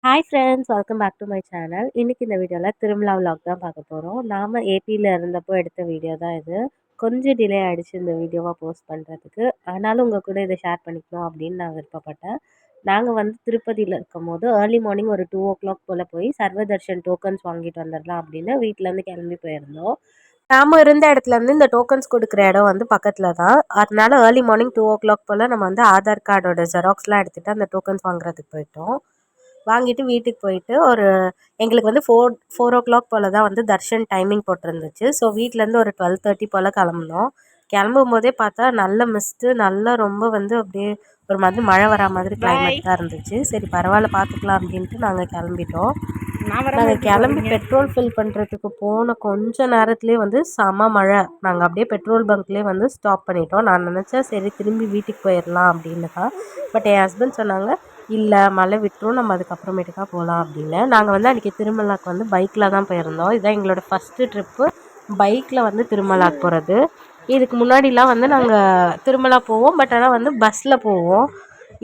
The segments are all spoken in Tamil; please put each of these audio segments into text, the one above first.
Hi friends, welcome back to my channel. இன்னைக்கு இந்த வீடியோவில் திருமலா vlog தான் பார்க்க போகிறோம். நாம் ஏபியில் இருந்தப்போ எடுத்த வீடியோ தான் இது. கொஞ்சம் டிலே ஆகிடுச்சு இந்த வீடியோவை போஸ்ட் பண்ணுறதுக்கு. ஆனாலும் உங்கள் கூட இதை ஷேர் பண்ணிக்கணும் அப்படின்னு நான் விருப்பப்பட்டேன். நாங்கள் வந்து திருப்பதியில் இருக்கும்போது ஏர்லி மார்னிங் ஒரு 2 o'clock போல் போய் சர்வ தர்ஷன் டோக்கன்ஸ் வாங்கிட்டு வந்துடலாம் அப்படின்னு வீட்டிலேருந்து கிளம்பி போயிருந்தோம். நாம் இருந்த இடத்துலேருந்து இந்த டோக்கன்ஸ் கொடுக்குற இடம் வந்து பக்கத்தில் தான். அதனால ஏர்லி மார்னிங் 2 o'clock போல் நம்ம வந்து ஆதார் கார்டோட ஜெராக்ஸ்லாம் எடுத்துகிட்டு அந்த டோக்கன்ஸ் வாங்குறதுக்கு போயிட்டோம். வாங்கிட்டு வீட்டுக்கு போயிட்டு எங்களுக்கு வந்து 4 o'clock போல் தான் வந்து தர்ஷன் டைமிங் போட்டிருந்துச்சு. ஸோ வீட்டிலேருந்து ஒரு 12:30 போல் கிளம்புனோம். கிளம்பும் போதே பார்த்தா நல்ல மிஸ்ட்டு, நல்லா ரொம்ப வந்து அப்படியே ஒரு மாதிரி மழை வரா மாதிரி கிளைமேட் தான் இருந்துச்சு. சரி பரவாயில்ல பார்த்துக்கலாம் அப்படின்ட்டு நாங்கள் கிளம்பிட்டோம். நாங்கள் கிளம்பி பெட்ரோல் ஃபில் பண்ணுறதுக்கு போன கொஞ்ச நேரத்துலேயே வந்து செம மழை. நாங்கள் அப்படியே பெட்ரோல் பங்க்லேயே வந்து ஸ்டாப் பண்ணிட்டோம். நான் நினச்சேன் சரி திரும்பி வீட்டுக்கு போயிடலாம் அப்படின்னு தான். பட் என் ஹஸ்பண்ட் சொன்னாங்க இல்லை மழை விட்டுரும், நம்ம அதுக்கப்புறமேட்டுக்கா போகலாம் அப்படின்னு. நாங்கள் வந்து அன்றைக்கி திருமலாக்கு வந்து பைக்கில் தான் போயிருந்தோம். இதுதான் எங்களோட ஃபஸ்ட்டு ட்ரிப்பு பைக்கில் வந்து திருமலாக்கு போகிறது. இதுக்கு முன்னாடிலாம் வந்து நாங்கள் திருமலா போவோம், பட் ஆனால் வந்து பஸ்ஸில் போவோம்.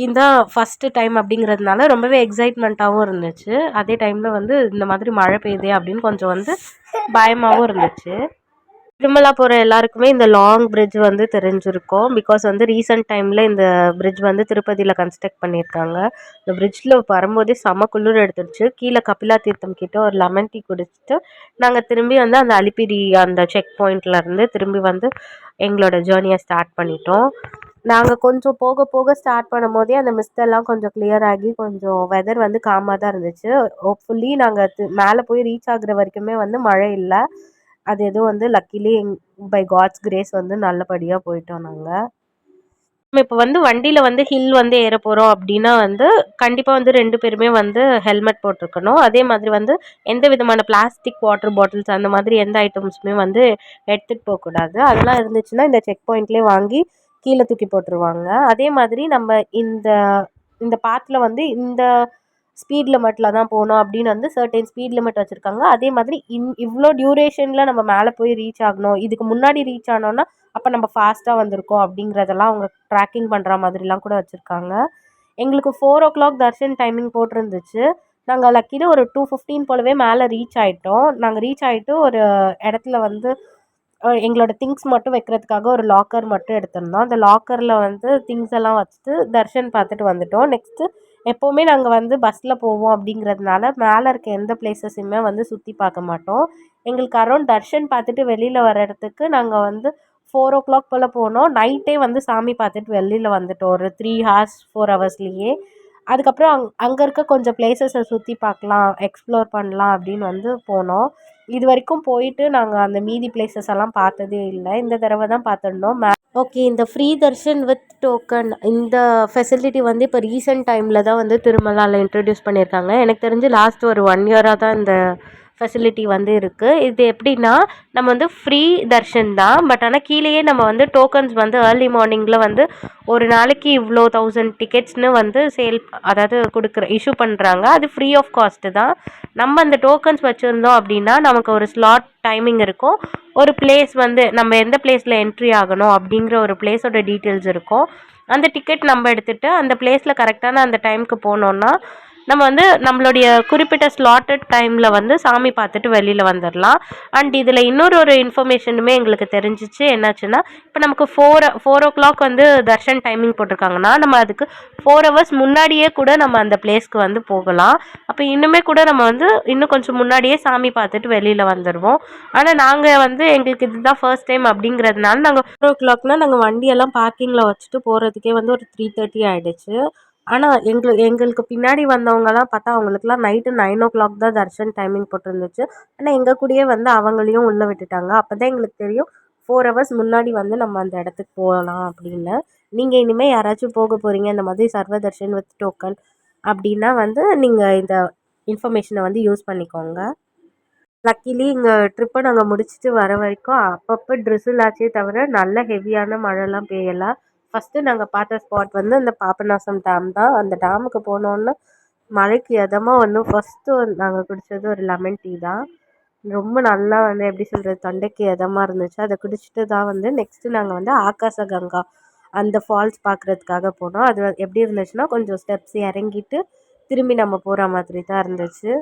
இதுதான் ஃபஸ்ட்டு டைம் அப்படிங்கிறதுனால ரொம்பவே எக்ஸைட்மெண்ட்டாகவும் இருந்துச்சு. அதே டைமில் வந்து இந்த மாதிரி மழை பெய்யுதே அப்படின்னு கொஞ்சம் வந்து பயமாகவும் இருந்துச்சு. திருமலா போகிற எல்லாருக்குமே இந்த லாங் பிரிட்ஜ் வந்து தெரிஞ்சிருக்கும். பிகாஸ் வந்து ரீசெண்ட் டைமில் இந்த பிரிட்ஜ் வந்து திருப்பதியில் கன்ஸ்ட்ரக்ட் பண்ணியிருக்காங்க. இந்த பிரிட்ஜில் வரும்போதே செம குளிர் எடுத்துருச்சு. கீழே கபிலா தீர்த்தம் கிட்ட ஒரு லெமன் டீ குடிச்சிட்டு நாங்கள் திரும்பி வந்து அந்த அலிப்பிரி அந்த செக் பாயிண்ட்லேருந்து திரும்பி வந்து எங்களோட ஜேர்னியை ஸ்டார்ட் பண்ணிட்டோம். நாங்கள் கொஞ்சம் போக போக ஸ்டார்ட் பண்ணும் போதே அந்த மிஸ்டெல்லாம் கொஞ்சம் கிளியர் ஆகி கொஞ்சம் வெதர் வந்து காமாக தான் இருந்துச்சு. ஹோப்ஃபுல்லி நாங்கள் மேலே போய் ரீச் ஆகுற வரைக்குமே வந்து மழை இல்லை. அது எதுவும் வந்து லக்கிலி பை காட்ஸ் கிரேஸ் வந்து நல்லபடியாக போயிட்டோம் நாங்கள். நம்ம இப்போ வந்து வண்டியில் வந்து ஹில் வந்து ஏற போகிறோம் அப்படின்னா வந்து கண்டிப்பாக வந்து 2 பேருமே வந்து ஹெல்மெட் போட்டிருக்கணும். அதே மாதிரி வந்து எந்த விதமான பிளாஸ்டிக் வாட்டர் பாட்டில்ஸ் அந்த மாதிரி எந்த ஐட்டம்ஸுமே வந்து எடுத்துகிட்டு போகக்கூடாது. அதெல்லாம் இருந்துச்சுன்னா இந்த செக் பாயிண்ட்லேயே வாங்கி கீழே தூக்கி போட்டுருவாங்க. அதே மாதிரி நம்ம இந்த இந்த பாத்தில் வந்து இந்த ஸ்பீட் லிமிட்டில் தான் போகணும் அப்படின்னு வந்து சர்டைன் ஸ்பீட் லிமிட் வச்சுருக்காங்க. அதே மாதிரி இவ்வளோ டியூரேஷனில் நம்ம மேலே போய் ரீச் ஆகணும், இதுக்கு முன்னாடி ரீச் ஆனோன்னா அப்போ நம்ம ஃபாஸ்ட்டாக வந்திருக்கோம் அப்படிங்கிறதெல்லாம் அவங்க ட்ராக்கிங் பண்ணுற மாதிரிலாம் கூட வச்சுருக்காங்க. எங்களுக்கு 4 o'clock தர்ஷன் டைமிங் போட்டிருந்துச்சு. நாங்கள் லக்கிலி ஒரு 2:15 போலவே மேலே ரீச் ஆகிட்டோம். நாங்கள் ரீச் ஆகிட்டு ஒரு இடத்துல வந்து எங்களோட திங்ஸ் மட்டும் வைக்கிறதுக்காக ஒரு லாக்கர் மட்டும் எடுத்திருந்தோம். அந்த லாக்கரில் வந்து திங்ஸ் எல்லாம் வச்சுட்டு தர்ஷன் பார்த்துட்டு வந்துட்டோம். நெக்ஸ்ட்டு எப்போவுமே நாங்கள் வந்து பஸ்ஸில் போவோம் அப்படிங்கிறதுனால மேலே இருக்க எந்த பிளேஸஸுமே வந்து சுற்றி பார்க்க மாட்டோம். எங்களுக்கு அரௌண்ட் தர்ஷன் பார்த்துட்டு வெளியில் வர்றதுக்கு நாங்கள் வந்து 4 o'clock போல் போனோம். நைட்டே வந்து சாமி பார்த்துட்டு வெளியில் வந்துட்டோம் ஒரு 3 hours 4 ஹவர்ஸ்லேயே. அதுக்கப்புறம் அங்கே இருக்க கொஞ்சம் பிளேசஸை சுற்றி பார்க்கலாம், எக்ஸ்ப்ளோர் பண்ணலாம் அப்படின்னு வந்து போனோம். இது வரைக்கும் போயிட்டு நாங்கள் அந்த மீதி பிளேசஸ் எல்லாம் பார்த்ததே இல்லை. இந்த தடவை தான் பார்த்துருந்தோம். ஓகே, இந்த ஃப்ரீ தர்ஷன் வித் டோக்கன் இந்த ஃபெசிலிட்டி வந்து இப்போ ரீசெண்ட் டைமில் தான் வந்து திருமலாவில் இன்ட்ரடியூஸ் பண்ணியிருக்காங்க. எனக்கு தெரிஞ்சு லாஸ்ட் ஒரு 1 இயராக தான் இந்த ஃபெசிலிட்டி வந்து இருக்குது. இது எப்படின்னா நம்ம வந்து ஃப்ரீ தர்ஷன் தான், பட் ஆனால் கீழேயே நம்ம வந்து டோக்கன்ஸ் வந்து ஏர்லி மார்னிங்கில் வந்து ஒரு நாளைக்கு இவ்வளோ 1000 டிக்கெட்ஸ்னு வந்து அதாவது இஷ்யூ பண்ணுறாங்க. அது ஃப்ரீ ஆஃப் காஸ்ட்டு தான். நம்ம அந்த டோக்கன்ஸ் வச்சுருந்தோம் அப்படின்னா நமக்கு ஒரு ஸ்லாட் டைமிங் இருக்கும். ஒரு பிளேஸ் வந்து நம்ம எந்த பிளேஸில் என்ட்ரி ஆகணும் அப்படிங்கிற ஒரு பிளேஸோட டீட்டெயில்ஸ் இருக்கும். அந்த டிக்கெட் நம்ம எடுத்துகிட்டு அந்த பிளேஸில் கரெக்டான அந்த டைமுக்கு போனோன்னா நம்ம வந்து நம்மளுடைய குறிப்பிட்ட ஸ்லாட்டட் டைமில் வந்து சாமி பார்த்துட்டு வெளியில் வந்துடலாம். அண்ட் இதில் ஒரு இன்ஃபர்மேஷனுமே எங்களுக்கு தெரிஞ்சிச்சு. என்னாச்சுன்னா இப்போ நமக்கு 4 o'clock வந்து தர்ஷன் டைமிங் போட்டிருக்காங்கன்னா நம்ம அதுக்கு 4 hours முன்னாடியே கூட நம்ம அந்த பிளேஸ்க்கு வந்து போகலாம். அப்போ இன்னுமே கூட நம்ம வந்து இன்னும் கொஞ்சம் முன்னாடியே சாமி பார்த்துட்டு வெளியில் வந்துடுவோம். ஆனால் நாங்கள் வந்து எங்களுக்கு இதுதான் ஃபர்ஸ்ட் டைம் அப்படிங்கிறதுனால நாங்கள் 4 o'clockனால் நாங்கள் வண்டியெல்லாம் பார்க்கிங்கில் வச்சுட்டு போகிறதுக்கே வந்து ஒரு 3:30 ஆகிடுச்சு. ஆனால் எங்களுக்கு பின்னாடி வந்தவங்கலாம் பார்த்தா அவங்களுக்குலாம் நைட்டு 9 o'clock தான் தர்ஷன் டைமிங் போட்டிருந்துச்சு. ஆனால் எங்கள் கூடயே வந்து அவங்களையும் உள்ளே விட்டுட்டாங்க. அப்போ தான் எங்களுக்கு தெரியும் 4 hours முன்னாடி வந்து நம்ம அந்த இடத்துக்கு போகலாம் அப்படின்னு. நீங்கள் இனிமேல் யாராச்சும் போக போகிறீங்க இந்த மாதிரி சர்வ தர்ஷன் வித் டோக்கன் அப்படின்னா வந்து நீங்கள் இந்த இன்ஃபர்மேஷனை வந்து யூஸ் பண்ணிக்கோங்க. லக்கிலி இங்கே ட்ரிப்பை நாங்கள் முடிச்சுட்டு வர வரைக்கும் அப்பப்போ ட்ரிசில் ஆச்சே தவிர நல்ல ஹெவியான மழைலாம் பெய்யலை. ஃபஸ்ட்டு நாங்கள் பார்த்த ஸ்பாட் வந்து இந்த பாபநாசம் டேம் தான். அந்த டேமுக்கு போனோன்னே மழைக்கு எதமாக வந்து ஃபஸ்ட்டு நாங்கள் குடித்தது ஒரு லெமன் டீ தான். ரொம்ப நல்லா வந்து எப்படி சொல்கிறது, தொண்டைக்கு எதமாக இருந்துச்சு. அதை குடிச்சிட்டு தான் வந்து நெக்ஸ்ட்டு நாங்கள் வந்து ஆகாச கங்கா அந்த ஃபால்ஸ் பார்க்குறதுக்காக போனோம். அது எப்படி இருந்துச்சுன்னா கொஞ்சம் ஸ்டெப்ஸ் இறங்கிட்டு திரும்பி நம்ம போகிற மாதிரி தான் இருந்துச்சு.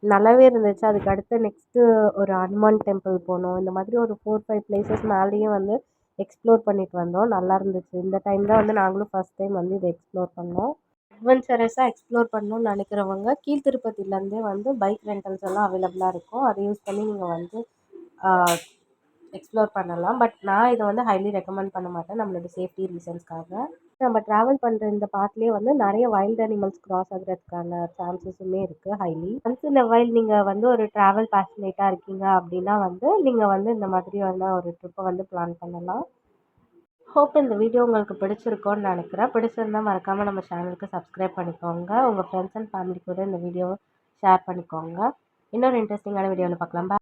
நல்லாவே இருந்துச்சு. அதுக்கு அடுத்து நெக்ஸ்ட்டு ஒரு ஹனுமான் டெம்பிள் போனோம். இந்த மாதிரி ஒரு 4, 5 பிளேஸஸ் மேலேயும் வந்து எக்ஸ்ப்ளோர் பண்ணிட்டு வந்தோம். நல்லா இருந்துச்சு. இந்த டைம் தான் வந்து நாங்களும் ஃபர்ஸ்ட் டைம் வந்து இத எக்ஸ்ப்ளோர் பண்ணோம். அட்வென்ச்சரஸா எக்ஸ்ப்ளோர் பண்ணணும்னு நினைக்கிறவங்க கீழ் திருப்பதிலேருந்தே வந்து பைக் ரெண்டல்ஸ் எல்லாம் அவைலபிளாக இருக்கும். அதை யூஸ் பண்ணி நீங்கள் வந்து எக்ஸ்ப்ளோர் பண்ணலாம். பட் நான் இதை வந்து ஹைலி ரெக்கமெண்ட் பண்ண மாட்டேன் நம்மளோட சேஃப்டி ரீசன்ஸ்க்காக. நம்ம ட்ராவல் பண்ணுற இந்த பாத்லேயே வந்து நிறைய வைல்ட் அனிமல்ஸ் கிராஸ் ஆகுறதுக்கான சான்சஸுமே இருக்குது ஹைலி. ஒன்ஸ் இந்த வைல்ட் நீங்கள் வந்து ஒரு ட்ராவல் பேஷனேட்டாக இருக்கீங்க அப்படின்னா வந்து நீங்கள் வந்து இந்த மாதிரியான ஒரு ட்ரிப்பை வந்து பிளான் பண்ணலாம். ஹோப் இந்த வீடியோ உங்களுக்கு பிடிச்சிருக்கோன்னு நினைக்கிறேன். பிடிச்சிருந்தா மறக்காமல் நம்ம சேனலுக்கு சப்ஸ்கிரைப் பண்ணிக்கோங்க. உங்கள் ஃப்ரெண்ட்ஸ் அண்ட் ஃபேமிலி கூட இந்த வீடியோவை ஷேர் பண்ணிக்கோங்க. இன்னொரு இன்ட்ரெஸ்டிங்கான வீடியோவில் பார்க்கலாம்.